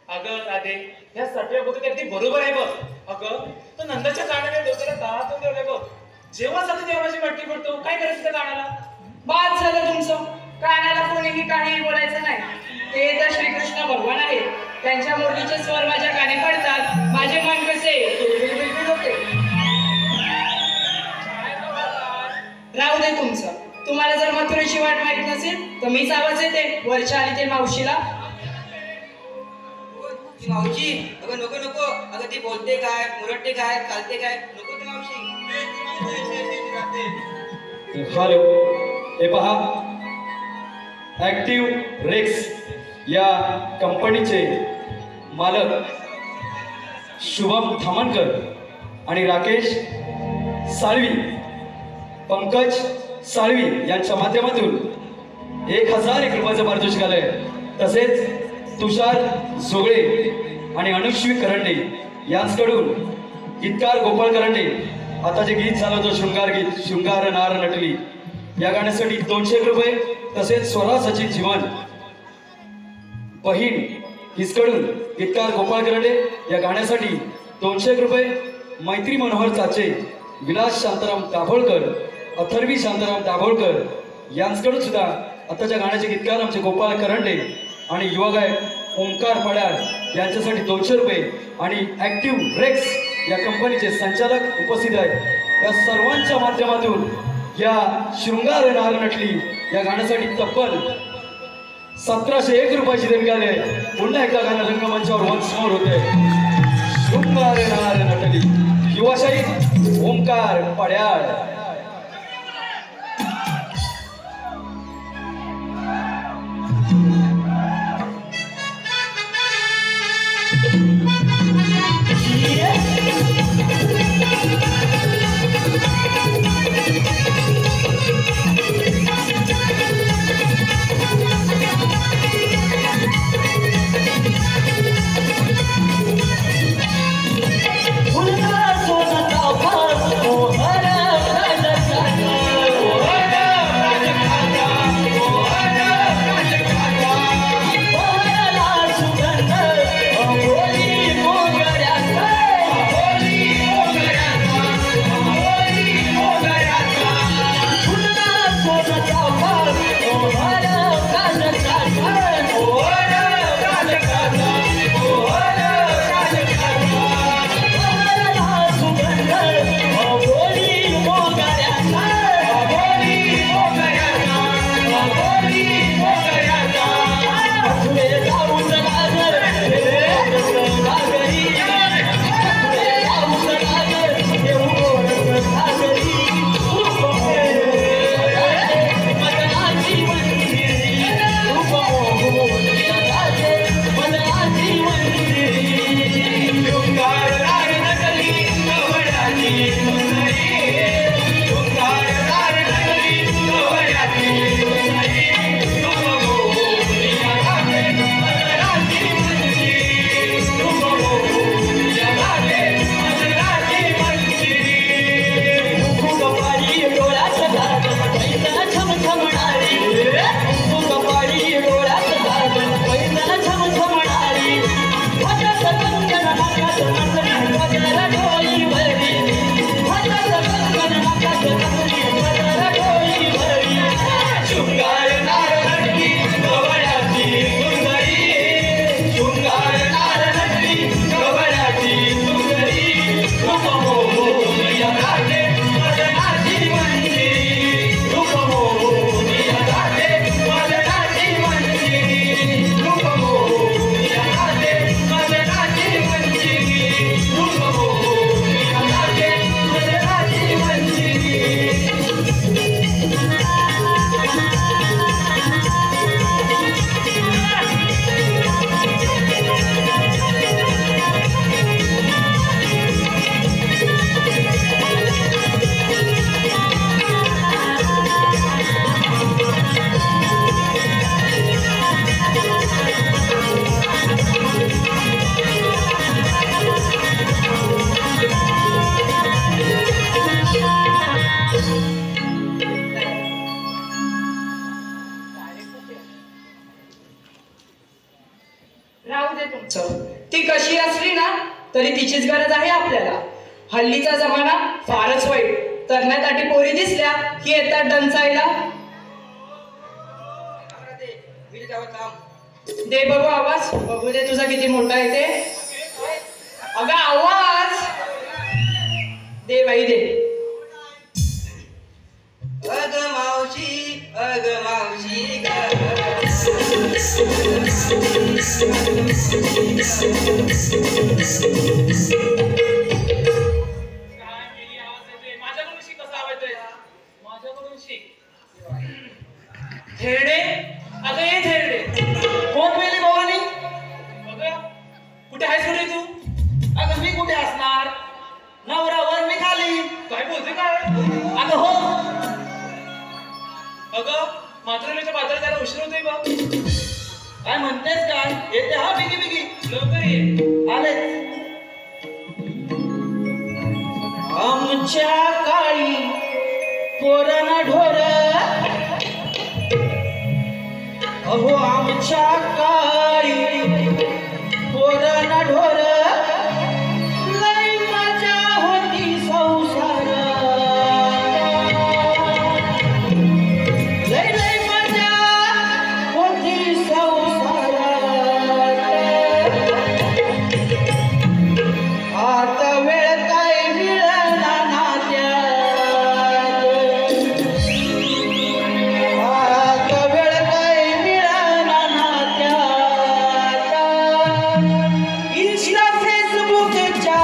अगं राधे, या सटव्या बघत अगदी बरोबर आहे बघ. अगं तो नंदाच्या कानाने डोक्याला दात ठेवले बघ. जेव्हा जातो तेव्हा माझी वाटणी पडतो. काय करायचं त्या कानाला? बाद झालं तुमचं. कानाला कोणीही काहीही बोलायचं नाही. ते तर श्रीकृष्ण भगवान आहेत. त्यांच्या मुरलीचे स्वर माझ्या कानी पडतात. माझे मन कसे बिलबिल होते. राहू दे तुमचं. तुम्हाला जर मथुरेची वाट माहित नसेल तर मीच आवाज येते वरच्या आली ते मावशीला. मावशी अगं नको नको. अगं ती बोलते काय, मुरडते काय, चालते काय, नको ती मावशी. हॅलो, हे पहा, ऍक्टिव्ह रेक्स या कंपनीचे मालक शुभम थामणकर आणि राकेश साळवी, पंकज साळवी यांच्या माध्यमातून 1001 रुपयाचं पारितोषिक आलंय. तसेच तुषार जोगळे आणि अनुश्वी करंडे यांच्याकडून गीतकार गोपाळ करंडे आता जे गीत झालं होतं शृंगार गीत, शृंगार नार नटली, या गाण्यासाठी 201 रुपये. तसेच स्वरा सचिन जीवन बहीण हिसकडून गीतकार गोपाळ करंडे या गाण्यासाठी 201 रुपये. मैत्री मनोहर चाचे, विलास शांताराम दाभोळकर, अथर्वी शांताराम दाभोळकर यांच्याकडून सुद्धा आताच्या गाण्याचे गीतकार आमचे गोपाळ करंडे आणि युवा गायक ओंकार पड्याळ यांच्यासाठी 200 रुपये. आणि ऍक्टिव्ह रेक्स या कंपनीचे संचालक उपस्थित आहेत. या सर्वांच्या माध्यमातून या शृंगार नार नटली या गाण्यासाठी तब्बल 1701 रुपयाची देणगी आले. पुन्हा एकदा गाणं रंगमंचावर वंशमोर होते. शृंगार नार नटली, युवाशाही ओंकार पड्याळ. Hara राहू दे तुमचं. ती कशी असली ना तरी तिचीच गरज आहे आपल्याला. हल्लीचा जमाना फारच वाईट. तरण्यासाठी पोरी दिसल्या की येतात डंचायला. मी जावं थांब. दे बघू आवाज. बघू दे तुझा किती मोठा आहे ते. अगं आवाज दे बाई दे. अग मावशी ग. माझ्याकडून शिक. कसा आवाज आहे माझ्याकडून शिक. थेरडे अगं ये थेरडे. कोण मेली भवानी? अगं कुठे आहेस कुठे तू? अगं मी कुठे असणार? नवरावर मी खाली. काय बोलते काय? अगं हो. अगं मातृलेच्या बाजारात जायला उशीर होतोय बघ. काय म्हणतेस काय? येते हा बिगी बिगी. लवकर ये. आले. आमच्या काळी पोरांना ढोर. अहो आमच्या काळी पोरांना ढोर. लय मजा होती संसारात. लय लय मजा होती संसारात. आता वेळ काय मिळना नात्यात. आता वेळ काय मिळना नात्यात. इंस्टा फेसबुकच्या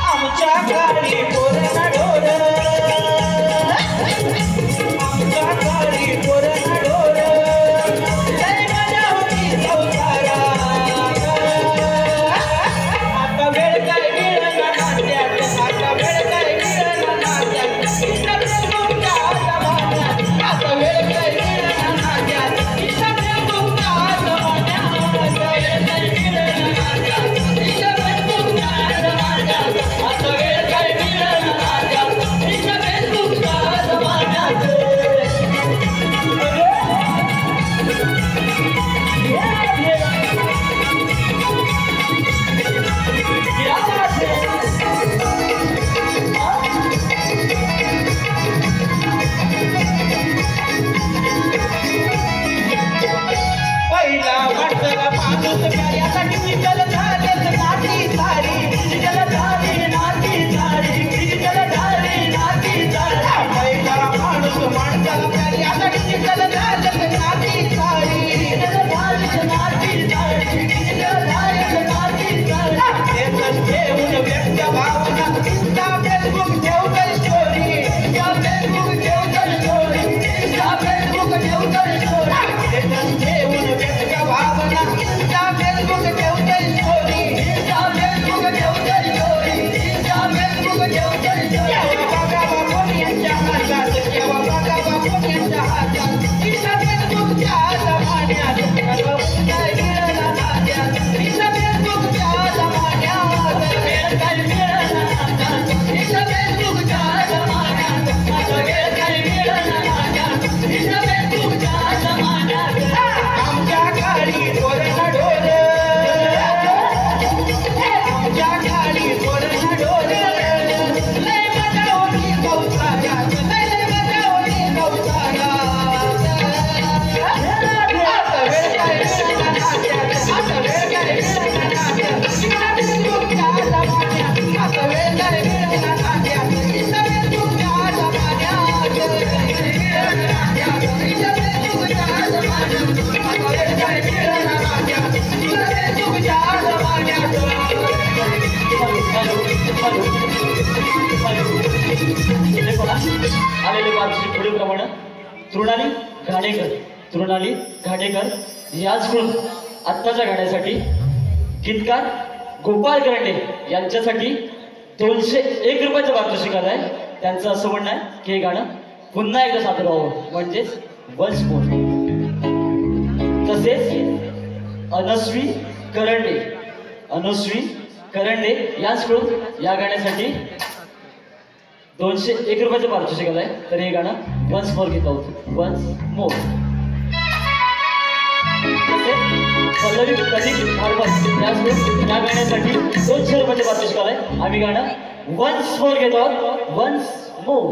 आमच्या गाडी पोरना ढोर. आमच्या गाडी पोरना ढोर. लय मजा होती संसारात. आता वेळ काय मिळना नात्यात. आता वेळ काय मिळना नात्यात. फेसबुकच्या जमान्यात. आता वेळ काय मिळना नात्यात. फेसबुकच्या जमान्यात. आता वेळ काय मिळना नात्यात. फेसबुकच्या जमान्यात. आता वेळ काय मिळना नात्यात. फेसबुकच्या जमान्यात. पहिला वाटला माणूस कार्यासाठी विठ्ठल झालेच नाती सारी. विठ्ठल झाली नाती सारी. विठ्ठल झाली नाती सारी. पहिला माणूस माणसाला कार्यासाठी विठ्ठल झालेच नाती सारी. विठ्ठल झालीच नाती सारी. विठ्ठल झालीच नाती सारी. तेच ठेवून व्यक्त भावना त्या फेसबुक ठेवतल स्टोरी. त्या फेसबुक ठेवतल स्टोरी. त्या फेसबुक ठेवतल स्टोरी. तेच ठेवून व्यक्त भावना त्या फेसबुक ठेवतल स्टोरी. त्या फेसबुक ठेवतल स्टोरी. त्या फेसबुक ठेवतल स्टोरी. बघावा कोण यांच्या हातात. जेव्हा बघावा कोण यांच्या हातात. इथं फेसबुकच्या जमान्यात. काय मिळना नात्यात. इथं फेसबुकच्या जमान्यात. वेळ काय मिळना नात्यात. इथं फेसबुकच्या जमान्यात. आता वेळ काय मिळना नात्यात. इथं फेसबुकच्या जमान्यात. आमच्या काळी पोरना ढोर. आमच्या काळी पोरना ढोर. लय मजा होती संसारात. लय लय मजा होती संसारात. आता वेळ काय मिळना नात्यात. आता वेळ काय मिळना नात्यात. इथं फेसबुकच्या जमान्यात. आता वेळ काय मिळना नात्यात. इथं फेसबुकच्या जमान्यात. मिळना नात्यात. इथं फेसबुकच्या जमान्यात. आता वेळ काय मिळना नात्यात. इथं फेसबुकच्या जमान्यात. आलेले बातमी पुढीलप्रमाणे तृणाली घाटेकर याचकडून आत्ताच्या गाण्यासाठी गीतकार गोपाळ करंडे यांच्यासाठी 201 रुपयाचं पारितोषिक आलंय. त्यांचं असं म्हणणं आहे की हे गाणं पुन्हा एकदा सादर व्हावं, म्हणजेच वन्स मोर. तसेच अनुश्री करंडे यांच्याकडून या गाण्यासाठी 201 रुपयाचं पारितोषिक आलंय. तर हे गाणं वन्स मोर घेत आहोत, वन्स मोर. पल्लवी प्रदीप भारपत याचकडून या गाण्यासाठी 200 रुपयाचे पारितोषिक आलंय. आम्ही गाणं वन्स मोर घेत आहोत, वन्स मोर.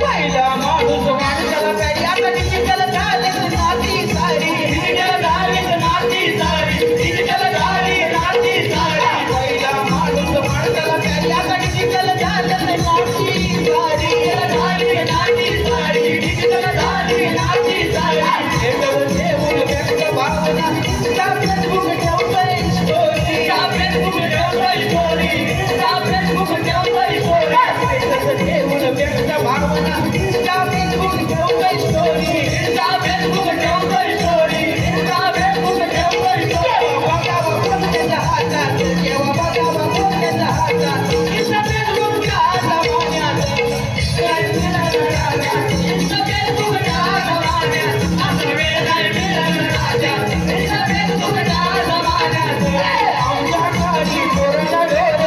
पहिला माणूस माणसाला प्यारी आता डिजिटल झालेत नाती सारी डिजिटल झालेत नाती सारी डिजिटल झाली नाती सारी पहिला माणूस माणसाला प्यारी आता डिजिटल झालेत नाती सारी डिजिटल झाली नाती सारी डिजिटल झाली नाती सारी देऊन व्यक्त भावना इंस्टा फेसबुक ठेवतोय स्टोरी इंस्टा फेसबुक ठेवतोय स्टोरी इंस्टा फेसबुक ठेवतोय स्टोरी देऊन व्यक्त भावना इंस्टा फेसबुक ठेवतोय स्टोरी इंस्टा फेसबुक ठेवतोय स्टोरी इंस्टा फेसबुक ठेवतोय स्टोरी बघावा कोण त्याच्या हातात केव्हा बघावा कोण त्याच्या हातात इंस्टा फेसबुकच्या जमान्यात काय मिळालं इंस्टा फेसबुकच्या जमान्यात असं वेळ नाही मिळालं राजा इंस्टा फेसबुकच्या जमान्यात आमच्या घरी कोरोना ढोरे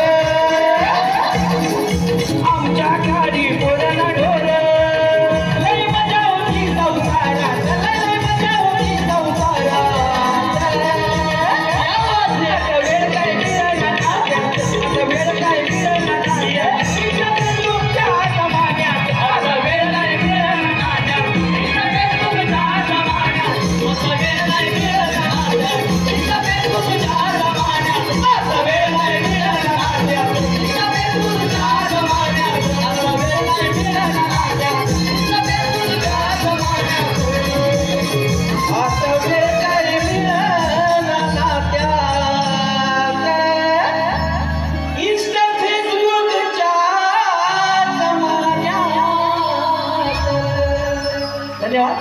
आमच्या घरी कोरोना ढोरे लय मजा होती संसारात लय मजा होती संसारात आता वेळ काय मिळेना आता वेळ काय मिळेना इंस्टा फेसबुकच्या जमान्यात आता वेळ नाही मिळेना इंस्टा फेसबुकच्या जमान्यात आता वेळ नाही मिळेना इंस्टा फेसबुकच्या जमान्यात आता वेळ नाही मिळेना इंस्टा फेसबुकच्या जमान्यात आता वेळ नाही मिळेना इंस्टा फेसबुकच्या जमान्यात आता वेळ काय मिळेना नात्यात इंस्टा फेसबुकच्या जमान्यात. धन्यवाद.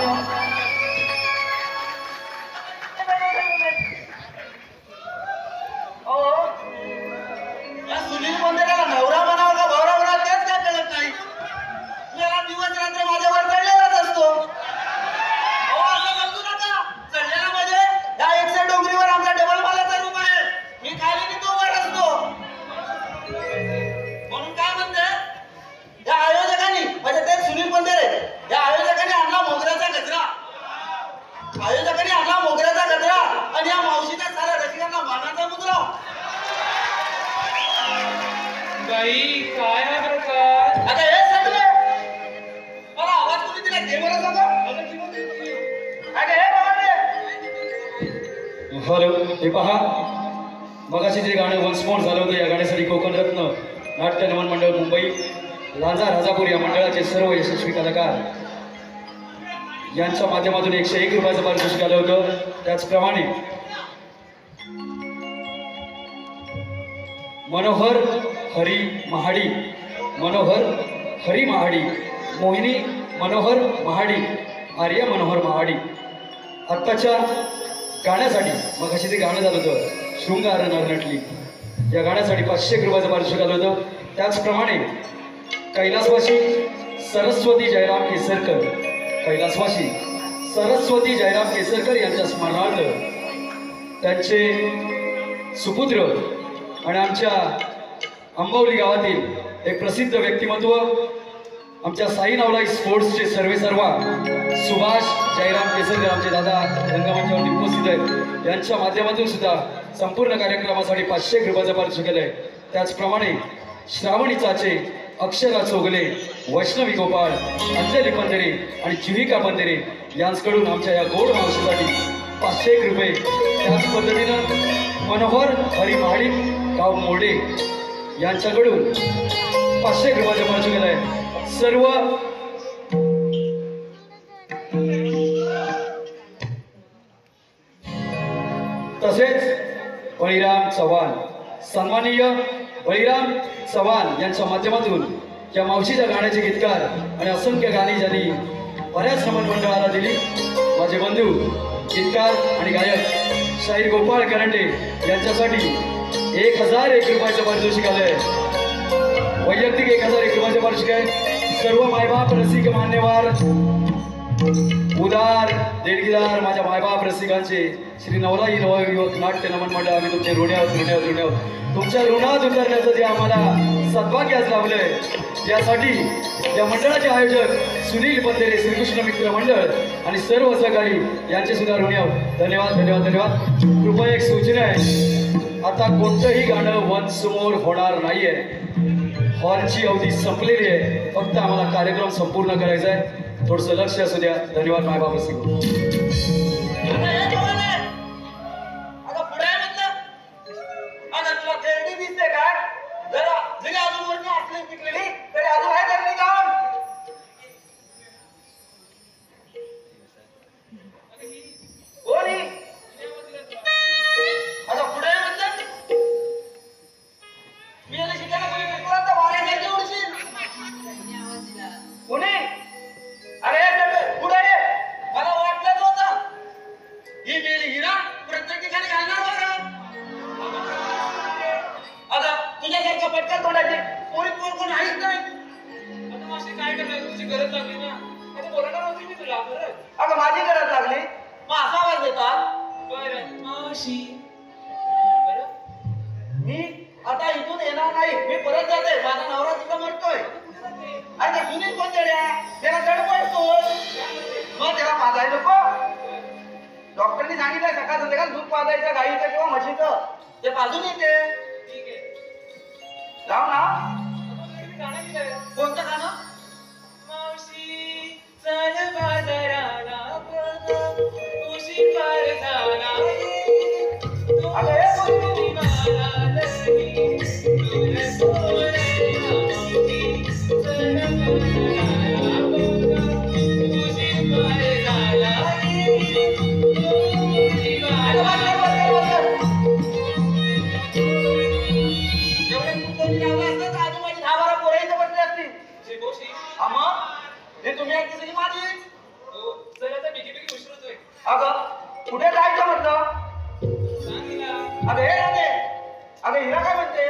या सुनील मंदिराला नवरा बनावा का भावरा बनावा तेच काय कळत नाही. याला दिवस रात्र माझ्यावर चढलेलाच असतो. असं समजू नका. चढलेला म्हणजे या 100 डोंगरीवर आमचा डबल मालाचा रूम आहे. मी खाली आणि तो वर असतो. म्हणून काय म्हणते या आयोजकांनी म्हणजे ते सुनील मंदिर आहे या आयोजकांनी आणला मोगऱ्याचा गजरा आणि या मावशीच्या साऱ्या रसिकांना मानाचा मुद्रा. बाई काय हा प्रकार? आता हे सगळे मला आवाज कोणी दिला ते मला सांगा. आता हे बघा हॅलो, हे पहा, मगाशी जे गाणं वन्स मोर झालं होतं या गाण्यासाठी कोकण रत्न नाट्य नमन मंडळ मुंबई लांजा राजापूर या मंडळाचे सर्व यशस्वी कलाकार यांच्या माध्यमातून 101 रुपयाचं पारितोषिक आलं होतं. त्याचप्रमाणे मनोहर हरी महाडी, मोहिनी मनोहर महाडी, आर्य मनोहर महाडी आत्ताच्या गाण्यासाठी मगाशी ते गाणं झालं होतं शृंगार नरनटली या गाण्यासाठी 500 रुपयाचं पारितोषिक आलं होतं. त्याचप्रमाणे कैलासवासी सरस्वती जयराम केसरकर यांच्या स्मरणार्थ त्यांचे सुपुत्र आणि आमच्या अंबावली गावातील एक प्रसिद्ध व्यक्तिमत्व आमच्या साई नावलाई स्पोर्ट्सचे सर्वेसर्वा सुभाष जयराम केसरकर आमचे दादा रंगमंचावरती उपस्थित आहेत. यांच्या माध्यमातून सुद्धा संपूर्ण कार्यक्रमासाठी 500 रुपयाचं पारितोषिक केलं आहे. त्याचप्रमाणे श्रावणी चाचे, अक्षरा चोगले, वैष्णवी गोपाळ, अंजली पंधरे आणि जुहिका पंधरे यांच्याकडून आमच्या या गोड मावशीसाठी 501 रुपये. त्याच पद्धतीनं मनोहर हरी महाडी गाव मोडे यांच्याकडून 500 रुपयाचं पारितोषिक केलं आहे. सर्व तसेच बळीराम चव्हाण, सन्माननीय बळीराम चव्हाण यांच्या माध्यमातून या मावशीच्या गाण्याचे गीतकार आणि असंख्य गाणी ज्यांनी बऱ्याच श्रमण मंडळाला दिली, माझे बंधू गीतकार आणि गायक शाहीर गोपाळ करंडे यांच्यासाठी 1001 रुपयाचं पारितोषिक आलंय. वैयक्तिक 1001 रुपयाचं पारितोषिक आहे. सर्व मायबाप रसिक मान्यवर उदार देणगीदार माझ्या मायबाप रसिकांचे श्री नवराई नवयुवक नाट्य नमन मंडळ, आम्ही तुमचे ऋणी आहोत. तुमच्या ऋणात उतरण्याचं जे आम्हाला सद्भाग्य आज लाभलंय, यासाठी या मंडळाचे आयोजक सुनील बंदेरे, श्रीकृष्ण मित्र मंडळ आणि सर्व सहकारी यांचे सुद्धा ऋणी आहोत. धन्यवाद धन्यवाद धन्यवाद. कृपया एक सूचना आहे, आता कोणतंही गाणं वन्स मोर होणार नाहीये. हॉलची अवधी संपलेली आहे, फक्त आम्हाला कार्यक्रम संपूर्ण करायचा आहे. थोडंसं लक्ष असू द्या. धन्यवाद मायबाप रसिक. आता पुढे आहे म्हटलं. आता तुला थेरडी दिसते काय? जरा जरी अजून वरती असली पिकलेली तरी अजून आहे त्यांनी काम. कोणी आता पुढे आहे म्हटलं. मी याला शिकायला कोणी पिकला तर वाऱ्या घ्यायची उडशील. कोणी? अरे पुढे ये. मला वाटलंच होतं ही मेली हिरा प्रत्येक ठिकाणी घालणार बरं. आता तुझ्यासारखं पटकन तोंडाचे पोरी पोर कोण आहेच नाही. आता मावशी काय करणार, तुझी गरज लागली ना, आता बोलणार नव्हती मी तुला. बरं अगं माझी गरज लागली मग असा आवाज देतात. बरं मावशी. बरं मी आता इथून येणार नाही, मी परत जाते. माझा नवरा तिथं मरतोय. अरे सुनील कोण देड्या त्याला जड पडतो, मग त्याला पाजायला नको. डॉक्टरनी सांगितलं सकाळ संध्याकाळ दूध पाजायचं गाईचं किंवा म्हशीचं, ते पाजून येते. ठीक आहे. जाऊ ना. गाणं केलंय. कोणतं गाणं? मावशी चल बाजाराला बघ, उशी पार झाला अगं हे कोणी? अगं कुठे जायचं म्हटलं? अगं हे राधे, अगं हिरा काय म्हणते?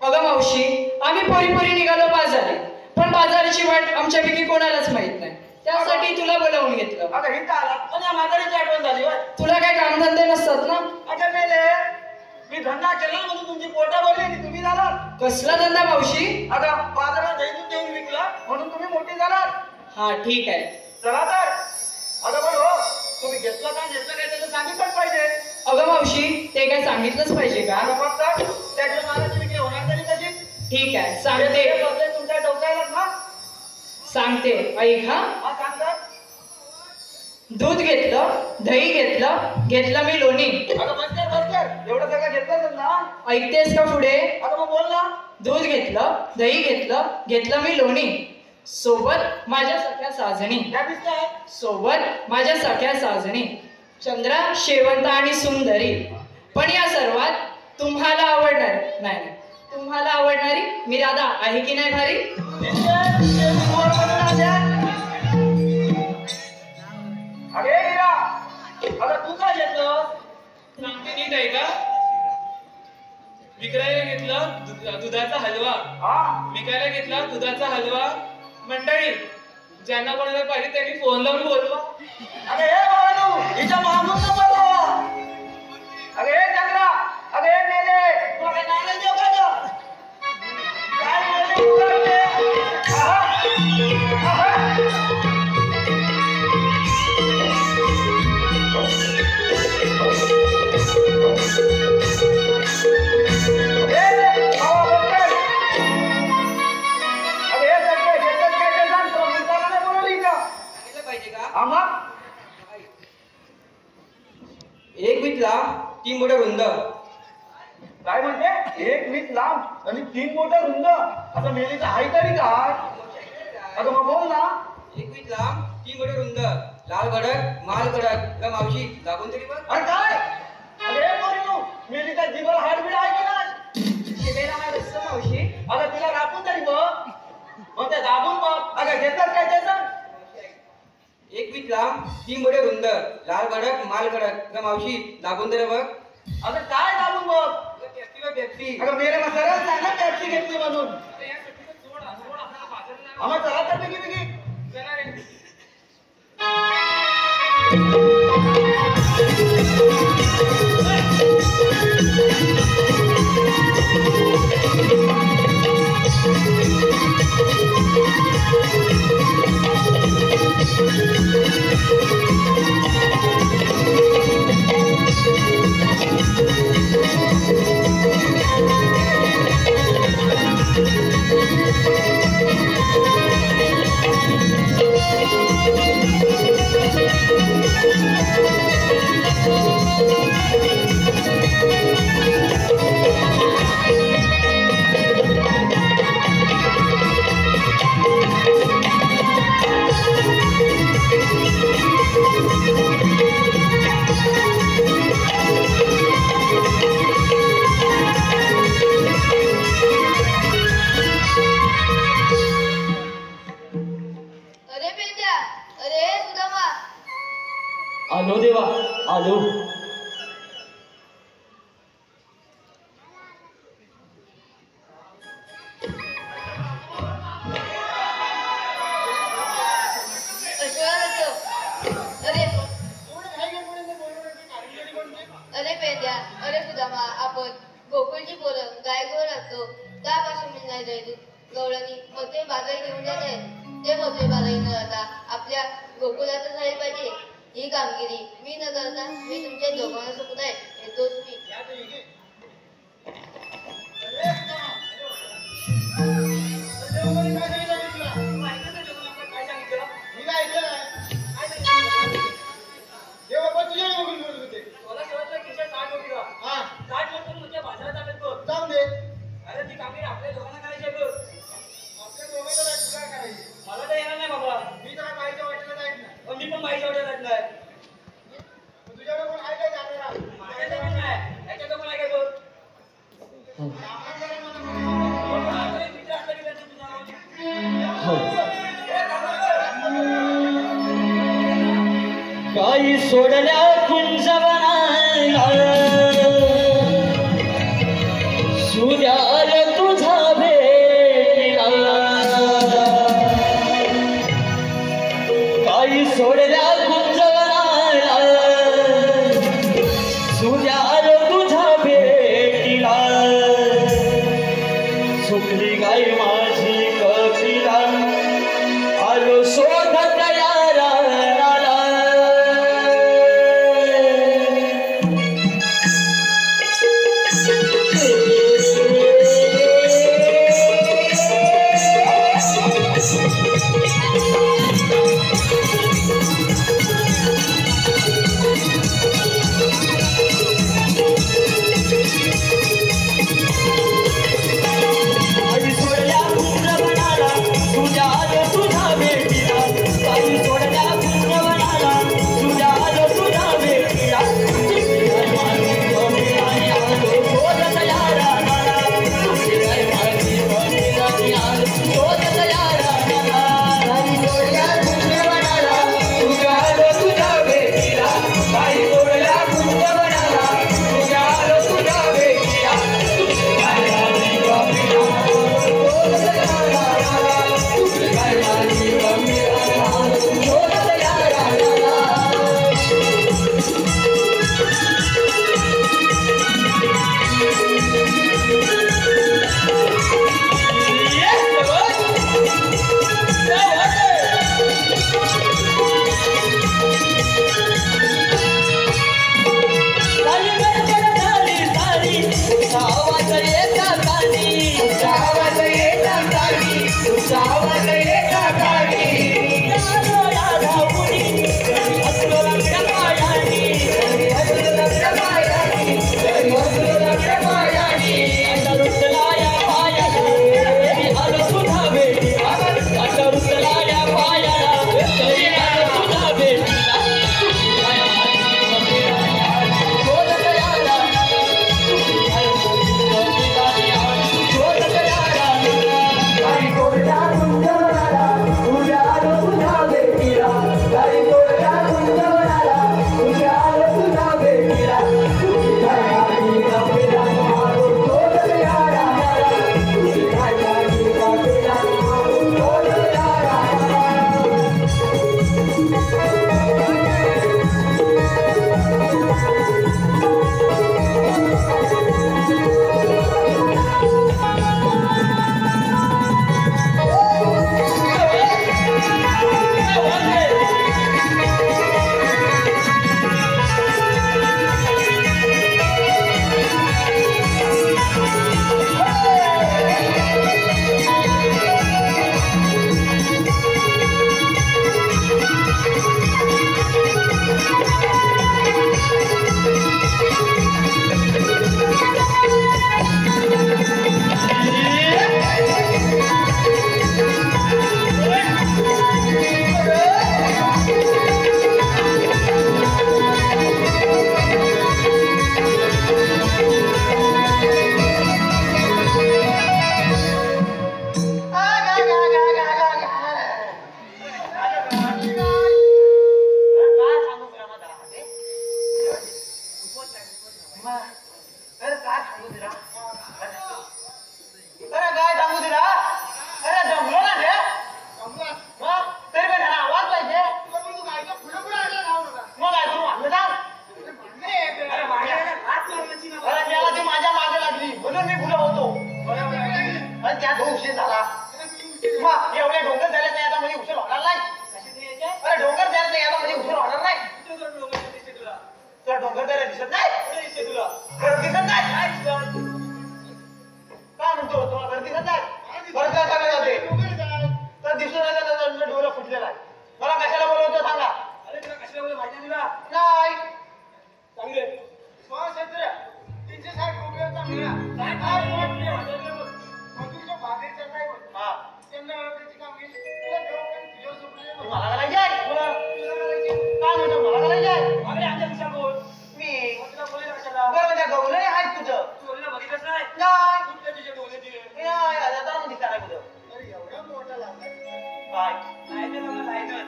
अगं मावशी, आम्ही पोरी पोरी निघालो बाजारी, पण बाजाराची वाट आमच्यापैकी कोणालाच माहित नाही. त्यासाठी तुला बोलावून घेतलं. अगं हिता आला पण या म्हातारीची आठवण झाली होय. तुला काय कामधंदे नसतात ना? अगं मेले, मी धंदा केला म्हणून तुमची पोटा भरली आणि तुम्ही झालात. कसला धंदा मावशी? अगं बाजारात दही देऊन विकला म्हणून तुम्ही मोठी झालात. हा ठीक आहे. चला तर. अगं पण हो, तुम्ही घेतलं काय त्याचं सांगितलंच पाहिजे. अगं मावशी, ते काय सांगितलंच पाहिजे का? अगं फक्त त्याच्या मालाची विक्री होणार तरी कशी? ठीक आहे, सांगते. हे बसले तुमच्या डोक्याला ना. सांगते, ऐक. हा, हा सांगतात. दूध घेतलं, दही घेतलं मी लोणी. अगं बस कर एवढं सगळं घेतलंच ना. ऐकतेस का पुढे? अगं मग बोल ना. दूध घेतलं, दही घेतलं मी लोणी. सोबत माझ्या सख्या साजणी. काय दिसतंय? सोबत माझ्या सख्या साजणी, चंद्रा, शेवंत आणि सुंदरी. पण या सर्वात तुम्हाला आवडणारी मी राधा आहे की नाही भारी? अरे हिरा, अगं तू काय घेतलं? सांगते नीट आहे का? विक्रायला घेतला दुधाचा हलवा. हा विकायला घेतला दुधाचा हलवा. मंडळी ज्यांना कोणाला पाहिजे त्यांनी फोन लावून बोलवा. अरे हे बाळू, हिच्या मागून नंबर लावा. अरे हे चंद्रा, अरे हे मेले, तुला काय नाराज देऊ का गं? काय मेले तू करते? आहा, आहा. एक वीटला 3 बोटं रुंद. काय म्हणते? 1 मीठ लांब आणि 3 बोटं रुंद. आता मेलीचं आहे तरी काय? अगं मग बोल ना. 1 वीट लांब 3 बोटं रुंद, लाल भडक माल कडक. मावशी दाखवून तरी बघ. अरे काय? अरे मिलीचा जीवन हाडबीड आहे की नाही? जिभेला हाड असतो मावशी. अगं तिला राखून तरी बघ. मग ते दाबून बघ. अगं घेतात काय त्याचं? एक वीट लांब 3 बडे रुंद लाल कडक माल कडक ग मावशी दाबून दे रे बघ. अगं काय दाबून बघ? पेप्सी बघ पेप्सी. अगं मेरे मग सरळ सांग ना टॅक्सी घेतली म्हणून. आम्हा चला तर निघी निघी. आलो देवा आलो. अरे पेंद्या अरे सुदामा आपण गोकुळची पोरं गाय गोळ असतो त्यापासून मिळणार जाईल गवळणी मोठे बाजारी घेऊन जाते ते मोठे बाजारी न जाता आपल्या गोकुळातच झाली पाहिजे ही कामगिरी मी न करता मी तुमच्या दोघांना सोबत आहे येतोच मी. काही सोडल्या कुंजवनाला सूर्याला तुझा भेटीला काही सोडल्या कुंजवनाला सूर्याला तुझा भेटीला सुकली गाय माझी कपिला आलो शोधत यारा तो उशीर झाला मग एवढे डोंगर झाले नाही आता मध्ये उशीर होणार नाही अरे डोंगर झाले नाही आता मध्ये उशीर होणार नाही तुला डोंगर द्यायला दिसत नाही तुला घर दिसत नाही काय म्हणतो तुला घर दिसत नाही घर काय जाते तर दिसून आलं डोळा फुटलेला आहे मला कशाला बोलवतो सांगा अरे तुला कशाला बोलतो माहिती तुला नाही चांगले 360 रुपयाचा मिळा काय मोठे वाटले बघ मधुरच्या बागेचा काय हा त्यांना त्याची काम केली तुला तुझ्या सुपले मला काय जाय तुला काय म्हणतो मला काय जाय अरे आमच्या दिशा बोल मी तुला बोलेल कशाला बरं म्हणजे गवलं आहे तुझं तू बोलला बघितलंच नाही नाही कुठल्या तुझे डोळे दिले नाही आता दिसता नाही कुठं अरे एवढा मोठा लागला काय लायनर मला लायनर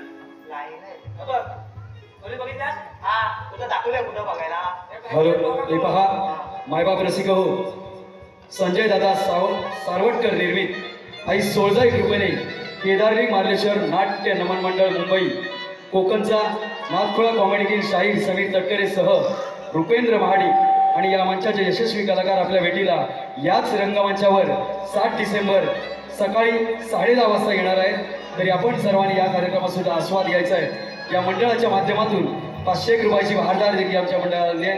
लाईन आहे बघ बोले बघितलास हा तुला दाखवलंय कुठं बघायला हॅलो हे पहा मायबाप रसिक हो संजय दादा सारवटकर निर्मित आई 16 रुपयाने केदारली मार्लेश्वर नाट्य नमन मंडळ मुंबई कोकणचा नाथखोळा कॉमेडी किंग शाहीर समीर तटकरेसह रुपेंद्र महाडिक आणि या मंचाचे यशस्वी कलाकार आपल्या भेटीला याच रंगमंचावर 7 डिसेंबर सकाळी 10:30 वाजता येणार आहेत. तरी आपण सर्वांनी या कार्यक्रमात सुद्धा आस्वाद घ्यायचा आहे. या मंडळाच्या माध्यमातून 500 रुपयाची भारदार देखील आमच्या मंडळाने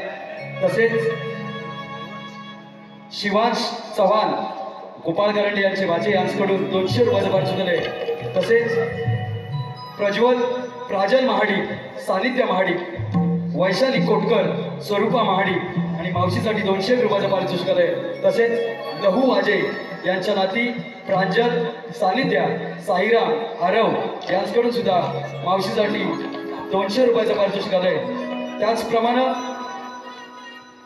तसेच शिवांश चव्हाण गोपाळ करंडे यांचे भाचे यांच्याकडून 200 रुपयाचं पारितोषिक आहे. तसेच प्राजल महाडिक सानिध्य महाडिक वैशाली कोटकर स्वरूपा महाडिक आणि मावशीसाठी 200 रुपयाचं पारितोषिक आहे. तसेच लहू वाजे यांच्या नाती प्रांजल सानिध्या साईराम आरव यांच्याकडून सुद्धा मावशीसाठी 200 रुपयाचं पारितोषिक आहे. त्याचप्रमाणे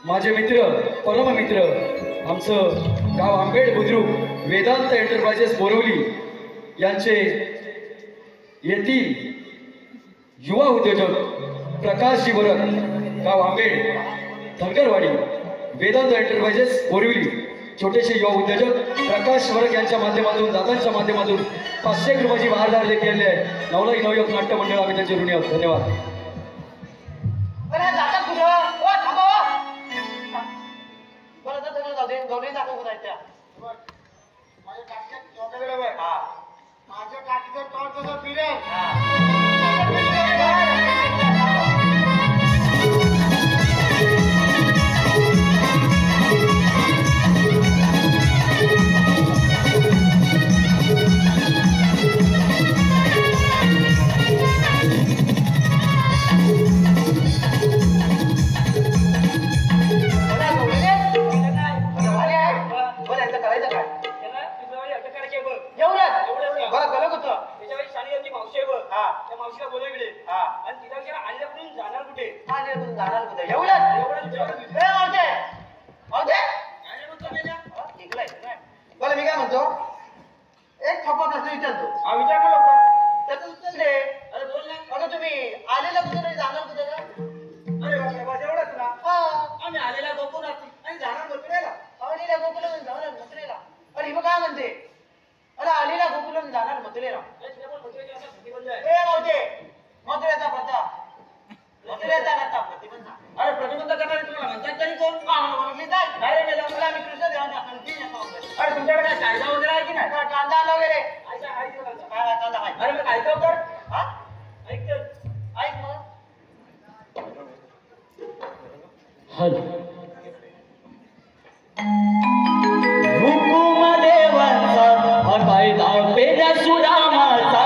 माझे मित्र परममित्र आमचं गाव आंबेड बुद्रुक वेदांत एंटरप्राइजेस बोरवली यांचे येथील युवा उद्योजक प्रकाशजी भरत गाव आंबेड धनगरवाडी वेदांत एंटरप्राइजेस बोरवली छोटेसे युवा उद्योजक प्रकाश वर्ग यांच्या माध्यमातून दादांच्या माध्यमातून 500 रुपयाची भारदार केलेली आहे. नवलाई नवयुवक नाट्य मंडळ आम्ही त्यांचे ऋणी आहोत. धन्यवाद. अरे जातात कुठं ओ थांबा बरं तर सगळं जाऊ दे गवळी दाखव कुठं आहेत त्या माझ्या काकीच्या चौकाकडे बघ हा माझ्या काकीचं तोंड कसं फिरेल मी काय म्हणतो एक थप्पा प्रश्न विचारतो हा विचार ना लवकर त्याचं उत्तर दे अरे बोल ना अगं तुम्ही आलेला कुठं नाही जाणार कुठं का अरे बाबा एवढंच ना हा आम्ही आलेला गोकुळात आणि जाणार मथुरेला आलेल्या गोकुळात जाणार मथुरेला अरे ही काय म्हणते अरे आलेल्या गोकुळात जाणार मथुरेला ए मावते मथुरेचा प्रताप मथुरेचा प्रताप प्रतिबंध अरे प्रतिबंध करणारे तुम्हाला म्हणतात तरी कोण डायरेक्ट गेला मी कृष्ण देवाच्या अरे तुमच्याकडे काय कायदा वगैरे आहे की नाही कांदा वगैरे काय कांदा काय अरे मग ऐकव तर हा ऐक मग हॅलो हुकुम देवाचा हा कायदा पेल्या सुदामाचा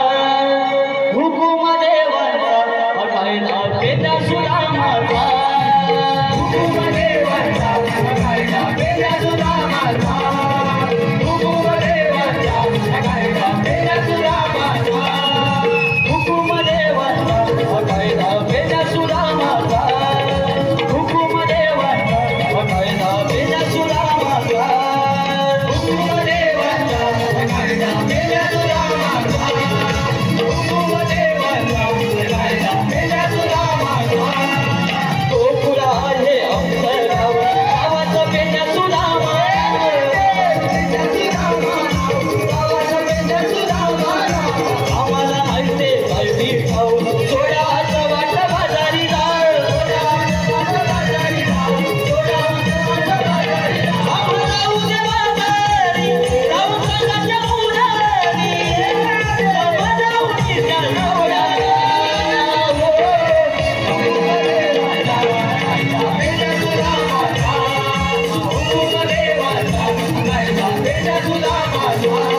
हुकुम देवाचा हा कायदा पेल्या सुदामाचा हुकुम देवाचा हा कायदा पेल्या सुदामाचा हुकुम देवाचा हा कायदा पेल्या सुदामाचा हुकुम देवाचा हा कायदा पेल्या सुदामाचा हुकुम देवाचा तुला माझ्या